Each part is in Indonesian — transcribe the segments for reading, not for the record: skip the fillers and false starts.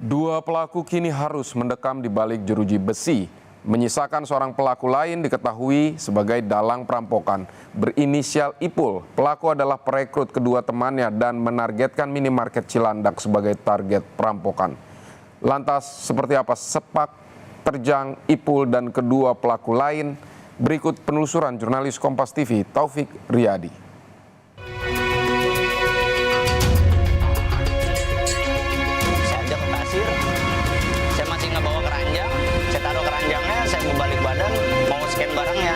Dua pelaku kini harus mendekam di balik jeruji besi. Menyisakan seorang pelaku lain diketahui sebagai dalang perampokan. Berinisial Ipul, pelaku adalah perekrut kedua temannya dan menargetkan minimarket Cilandak sebagai target perampokan. Lantas seperti apa sepak terjang Ipul dan kedua pelaku lain? Berikut penelusuran jurnalis Kompas TV Taufik Riyadi. Barangnya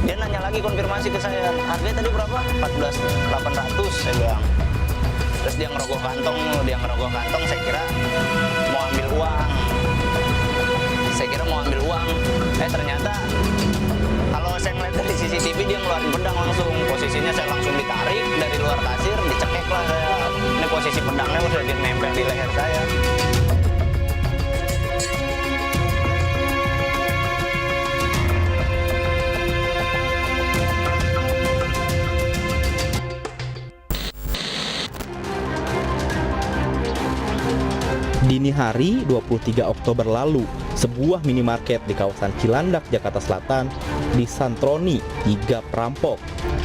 dia nanya lagi, konfirmasi ke saya, harganya tadi berapa? 14.800 saya bilang. Terus dia ngerogoh kantong, saya kira mau ambil uang. Ternyata kalau saya ngeliat dari CCTV dia ngeluarin pedang langsung. Posisinya saya langsung ditarik dari luar kasir, dicekek lah saya. Ini posisi pedangnya udah nempel di leher saya. Dini hari 23 Oktober lalu, sebuah minimarket di kawasan Cilandak, Jakarta Selatan disantroni 3 perampok.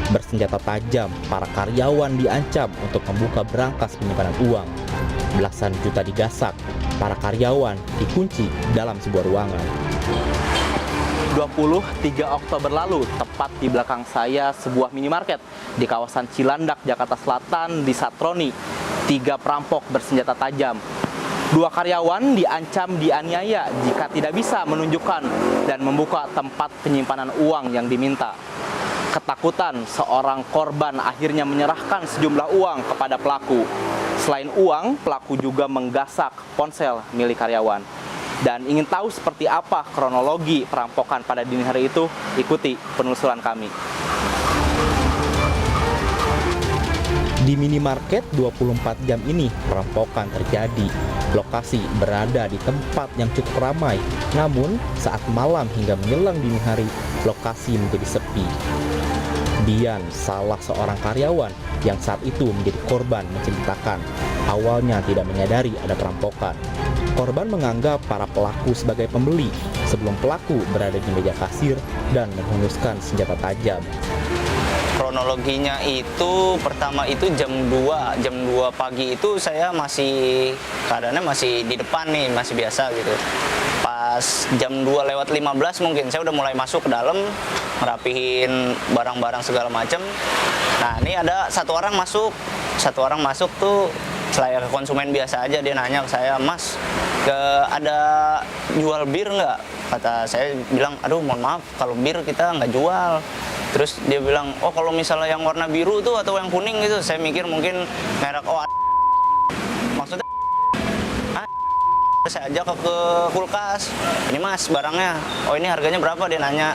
Bersenjata tajam, para karyawan diancam untuk membuka berangkas penyimpanan uang. Belasan juta digasak, para karyawan dikunci dalam sebuah ruangan. 23 Oktober lalu, tepat di belakang saya sebuah minimarket di kawasan Cilandak, Jakarta Selatan disantroni 3 perampok bersenjata tajam. 2 karyawan diancam dianiaya jika tidak bisa menunjukkan dan membuka tempat penyimpanan uang yang diminta. Ketakutan, seorang korban akhirnya menyerahkan sejumlah uang kepada pelaku. Selain uang, pelaku juga menggasak ponsel milik karyawan. Dan ingin tahu seperti apa kronologi perampokan pada dini hari itu, ikuti penelusuran kami. Di minimarket 24 jam ini perampokan terjadi. Lokasi berada di tempat yang cukup ramai, namun saat malam hingga menjelang dini hari, lokasi menjadi sepi. Dian, salah seorang karyawan yang saat itu menjadi korban, menceritakan awalnya tidak menyadari ada perampokan. Korban menganggap para pelaku sebagai pembeli sebelum pelaku berada di meja kasir dan menghunuskan senjata tajam. Kronologinya itu pertama itu jam 2 pagi itu saya masih keadaannya masih di depan nih, masih biasa gitu. Pas jam 2:15 mungkin saya udah mulai masuk ke dalam ngerapihin barang-barang segala macam. Nah, ini ada satu orang masuk tuh selain konsumen biasa aja, dia nanya ke saya, "Mas, ada jual bir nggak?" Kata saya bilang, "Aduh, mohon maaf, kalau bir kita nggak jual." Terus dia bilang, "Oh, kalau misalnya yang warna biru tuh atau yang kuning gitu." Saya mikir mungkin merek maksudnya saya ajak ke kulkas. "Ini Mas barangnya." "Oh, ini harganya berapa?" Dia nanya.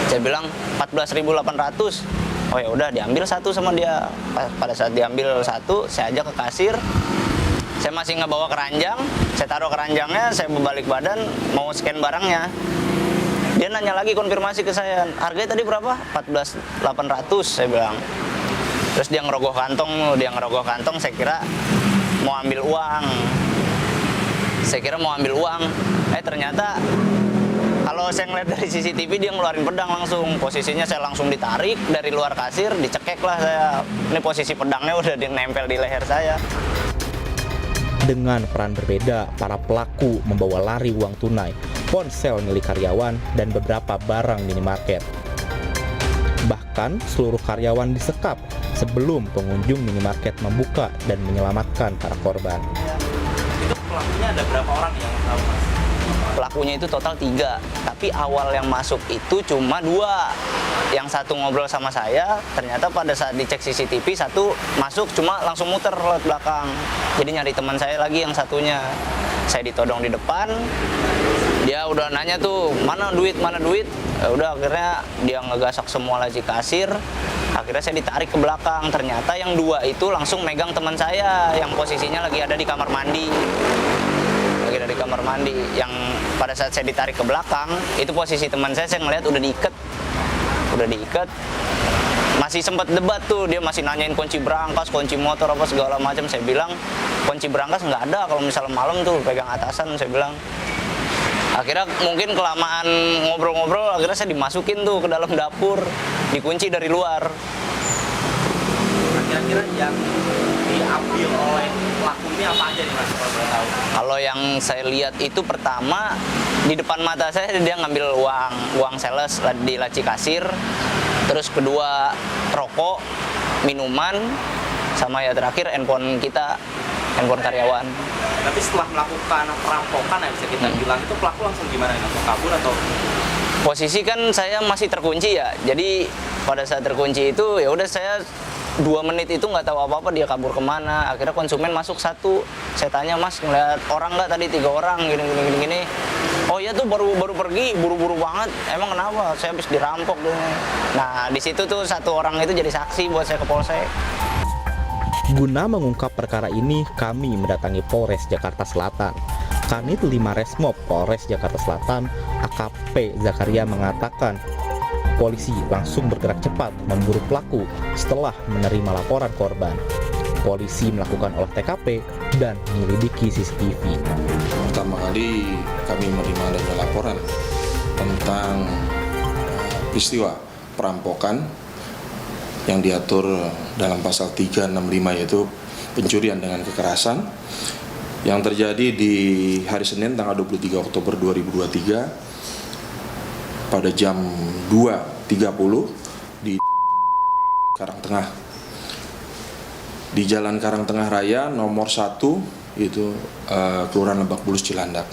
Saya bilang 14.800. Oh ya udah, diambil satu sama dia. Pada saat diambil satu, saya ajak ke kasir. Saya masih nggak bawa keranjang, saya taruh keranjangnya, saya berbalik badan mau scan barangnya. Dia nanya lagi, konfirmasi ke saya, harganya tadi berapa? 14.800 saya bilang. Terus dia ngerogoh kantong, saya kira mau ambil uang. Ternyata kalau saya ngeliat dari CCTV dia ngeluarin pedang langsung. Posisinya saya langsung ditarik dari luar kasir, dicekek lah saya. Ini posisi pedangnya udah nempel di leher saya. Dengan peran berbeda, para pelaku membawa lari uang tunai, ponsel milik karyawan, dan beberapa barang minimarket. Bahkan seluruh karyawan disekap sebelum pengunjung minimarket membuka dan menyelamatkan para korban. Itu pelakunya ada berapa orang yang tahu, Mas? Pelakunya itu total 3, tapi awal yang masuk itu cuma 2. Yang satu ngobrol sama saya, ternyata pada saat dicek CCTV, satu masuk cuma langsung muter lewat belakang. Jadi nyari teman saya lagi yang satunya. Saya ditodong di depan, dia udah nanya tuh, mana duit? Udah akhirnya dia ngegasak semua laci kasir. Akhirnya saya ditarik ke belakang. Ternyata yang 2 itu langsung megang teman saya yang posisinya lagi ada di kamar mandi. Yang pada saat saya ditarik ke belakang, itu posisi teman saya ngeliat udah diikat. masih sempat debat tuh, dia masih nanyain kunci berangkas, kunci motor apa segala macam. Saya bilang kunci berangkas nggak ada, kalau misalnya malam tuh pegang atasan, saya bilang. Akhirnya mungkin kelamaan ngobrol-ngobrol, akhirnya saya dimasukin tuh ke dalam dapur, dikunci dari luar. Nah, kira-kira yang diambil oleh pelaku ini apa aja nih Mas, kalau boleh tahu? Kalau yang saya lihat itu pertama di depan mata saya dia ngambil uang sales di laci kasir, terus kedua rokok, minuman, sama ya terakhir handphone kita, handphone karyawan. Tapi setelah melakukan perampokan yang bisa kita bilang itu pelaku langsung gimana? Langsung kabur atau? Posisi kan saya masih terkunci ya, jadi pada saat terkunci itu ya udah saya 2 menit itu nggak tahu apa-apa dia kabur kemana. Akhirnya konsumen masuk 1, saya tanya, Mas ngeliat orang nggak tadi 3 orang gini. Oh iya tuh baru pergi, buru-buru banget. Emang kenapa? Saya habis dirampok deh. Nah di situ tuh 1 orang itu jadi saksi buat saya ke polsek. Guna mengungkap perkara ini, kami mendatangi Polres Jakarta Selatan. Kanit 5 Resmob Polres Jakarta Selatan, AKP Zakaria mengatakan, polisi langsung bergerak cepat memburu pelaku setelah menerima laporan korban. Polisi melakukan olah TKP dan menyelidiki CCTV. Pertama kali kami menerima adanya laporan tentang peristiwa perampokan yang diatur dalam pasal 365 yaitu pencurian dengan kekerasan yang terjadi di hari Senin tanggal 23 Oktober 2023 pada jam 2.30 di Karangtengah. Di Jalan Karangtengah Raya nomor 1 itu Kelurahan Lebak Bulus Cilandak.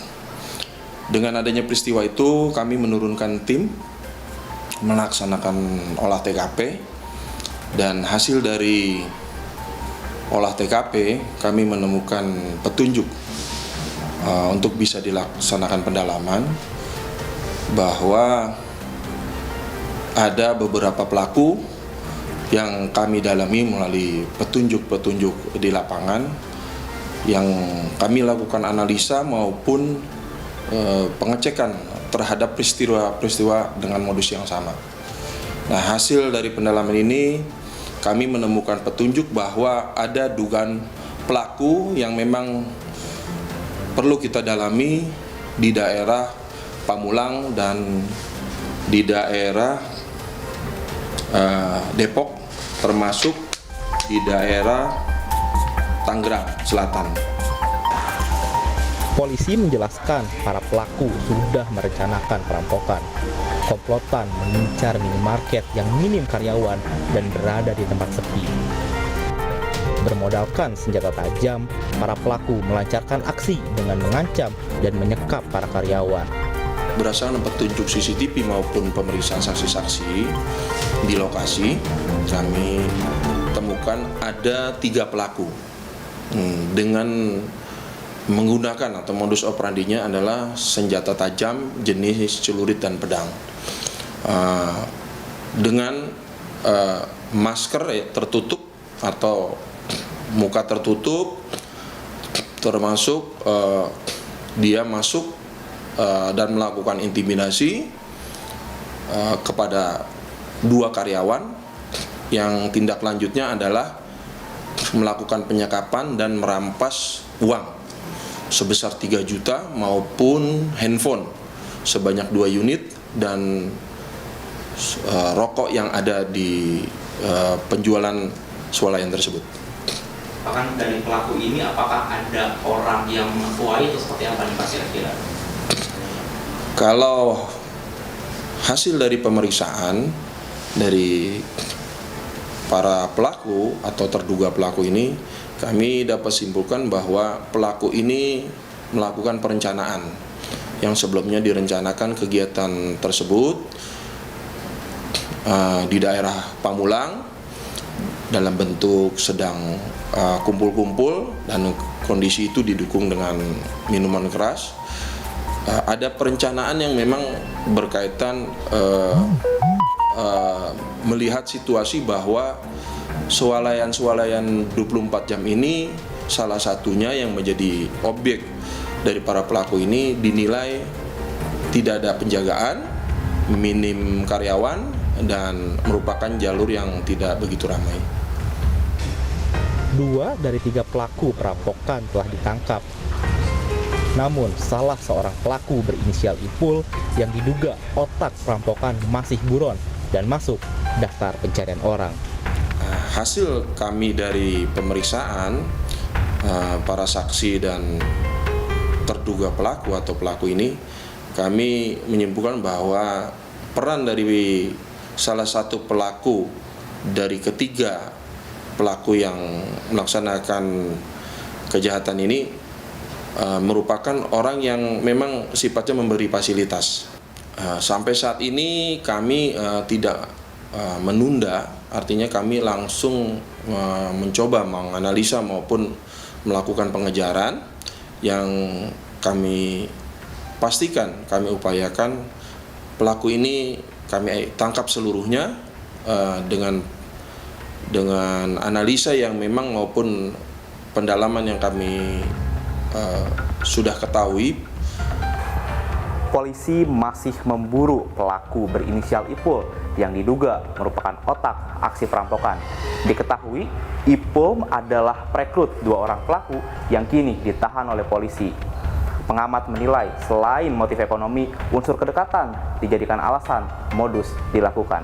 Dengan adanya peristiwa itu kami menurunkan tim melaksanakan olah TKP. Dan hasil dari olah TKP kami menemukan petunjuk untuk bisa dilaksanakan pendalaman bahwa ada beberapa pelaku yang kami dalami melalui petunjuk-petunjuk di lapangan yang kami lakukan analisa maupun pengecekan terhadap peristiwa dengan modus yang sama. Nah, hasil dari pendalaman ini kami menemukan petunjuk bahwa ada dugaan pelaku yang memang perlu kita dalami di daerah Pamulang dan di daerah Depok, termasuk di daerah Tangerang Selatan. Polisi menjelaskan para pelaku sudah merencanakan perampokan. Komplotan mengincar minimarket yang minim karyawan dan berada di tempat sepi. Bermodalkan senjata tajam, para pelaku melancarkan aksi dengan mengancam dan menyekap para karyawan. Berdasarkan petunjuk CCTV maupun pemeriksaan saksi-saksi di lokasi, kami temukan ada 3 pelaku dengan menggunakan atau modus operandinya adalah senjata tajam jenis celurit dan pedang. Dengan masker tertutup atau muka tertutup, termasuk dia masuk dan melakukan intimidasi kepada 2 karyawan yang tindak lanjutnya adalah melakukan penyekapan dan merampas uang sebesar 3 juta maupun handphone sebanyak 2 unit dan rokok yang ada di penjualan swalayan tersebut. Bahkan dari pelaku ini apakah ada orang yang mengetuai atau seperti apa nih Pak kira-kira? Kalau hasil dari pemeriksaan dari para pelaku atau terduga pelaku ini, kami dapat simpulkan bahwa pelaku ini melakukan perencanaan yang sebelumnya direncanakan kegiatan tersebut di daerah Pamulang dalam bentuk sedang kumpul-kumpul dan kondisi itu didukung dengan minuman keras. Ada perencanaan yang memang berkaitan melihat situasi bahwa swalayan 24 jam ini salah satunya yang menjadi objek dari para pelaku ini dinilai tidak ada penjagaan, minim karyawan, dan merupakan jalur yang tidak begitu ramai. 2 dari 3 pelaku perampokan telah ditangkap. Namun, salah seorang pelaku berinisial Ipul yang diduga otak perampokan masih buron dan masuk daftar pencarian orang. Hasil kami dari pemeriksaan para saksi dan terduga pelaku atau pelaku ini, kami menyimpulkan bahwa peran dari salah satu pelaku dari ketiga pelaku yang melaksanakan kejahatan ini merupakan orang yang memang sifatnya memberi fasilitas. Sampai saat ini kami tidak menunda, artinya kami langsung mencoba menganalisa maupun melakukan pengejaran yang kami pastikan, kami upayakan pelaku ini kami tangkap seluruhnya dengan analisa yang memang maupun pendalaman yang kami sudah ketahui. Polisi masih memburu pelaku berinisial Ipul yang diduga merupakan otak aksi perampokan. Diketahui, Ipul adalah perekrut 2 orang pelaku yang kini ditahan oleh polisi. Pengamat menilai selain motif ekonomi, unsur kedekatan dijadikan alasan modus dilakukan.